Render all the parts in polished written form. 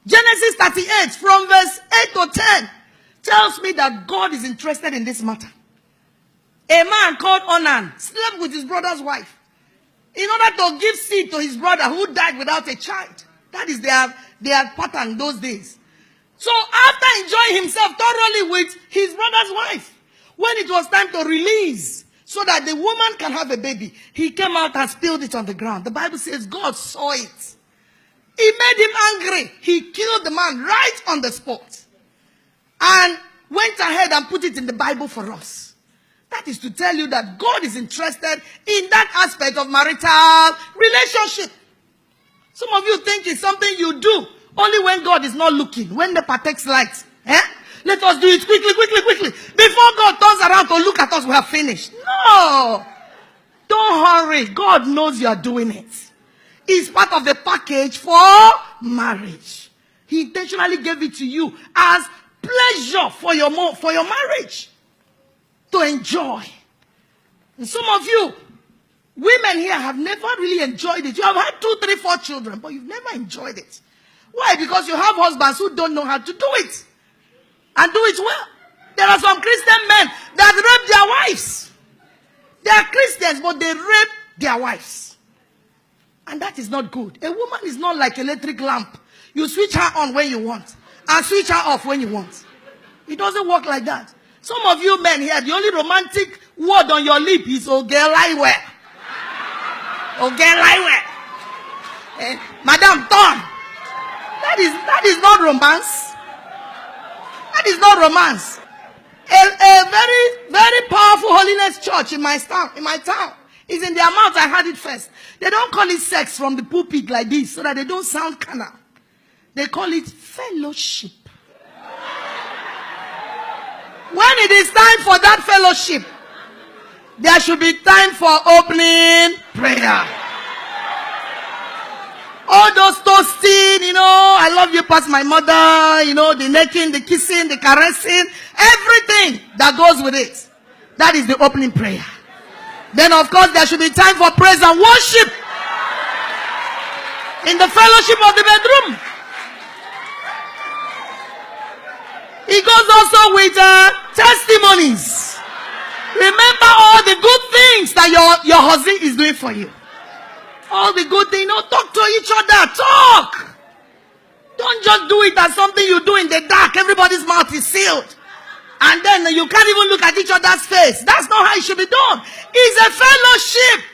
Genesis 38 from verse 8 to 10 tells me that God is interested in this matter. A man called Onan slept with his brother's wife in order to give seed to his brother who died without a child. That is their pattern those days. So after enjoying himself thoroughly with his brother's wife, when it was time to release so that the woman can have a baby, he came out and spilled it on the ground. The Bible says God saw it. He made him angry. He killed the man right on the spot and went ahead and put it in the Bible for us. That is to tell you that God is interested in that aspect of marital relationship. Some of you think it's something you do only when God is not looking, when the takes light. Let us do it quickly. Before God turns around to look at us, we have finished. No. Don't hurry. God knows you are doing it. It's part of the package for marriage. He intentionally gave it to you as pleasure for your marriage to enjoy. And some of you women here have never really enjoyed it. You have had 2, 3, 4 children, but you've never enjoyed it. Why? Because you have husbands who don't know how to do it and do it well. There are some Christian men that rape their wives. They are Christians, but they rape their wives. And that is not good. A woman is not like an electric lamp. You switch her on when you want and switch her off when you want. It doesn't work like that. Some of you men here, the only romantic word on your lip is "oh girl, lie well." Oh girl, lie well. Madam, turn. That is not romance. That is not romance. A very, very powerful holiness church in my town is in their mouth. I heard it first. They don't call it sex from the pulpit like this so that they don't sound carnal. They call it fellowship. When it is time for that fellowship, there should be time for opening prayer. All those toasting, I love you past my mother, the necking, the kissing, the caressing, everything that goes with it. That is the opening prayer. Then, of course, there should be time for praise and worship in the fellowship of the bedroom. It goes also with testimonies. Remember all the good things that your husband is doing for you. All the good things. Talk to each other. Talk. Don't just do it as something you do in the dark. Everybody's mouth is sealed. And then you can't even look at each other's face. That's not how it should be done. It's a fellowship.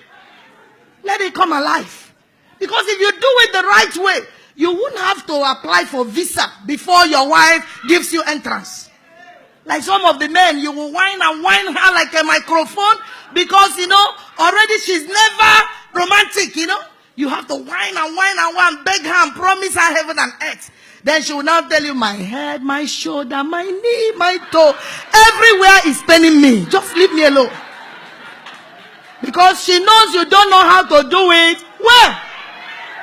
Let it come alive. Because if you do it the right way, you wouldn't have to apply for visa before your wife gives you entrance. Like some of the men, you will whine and whine her like a microphone because, already she's never romantic, You have to whine and whine and whine, beg her and promise her heaven and earth. Then she will now tell you, my head, my shoulder, my knee, my toe, everywhere is paining me. Just leave me alone. Because she knows you don't know how to do it well.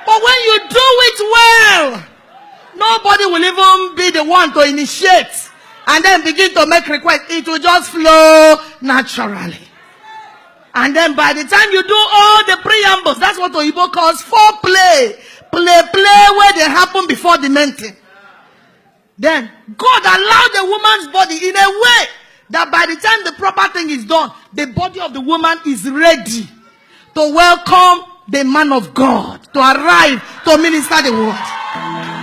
But when you do it well, nobody will even be the one to initiate and then begin to make requests. It will just flow naturally. And then by the time you do all the preambles, that's what Oyibo calls foreplay. Play where they happen before the main thing. Then God allowed the woman's body in a way that by the time the proper thing is done, the body of the woman is ready to welcome the man of God to arrive to minister the word.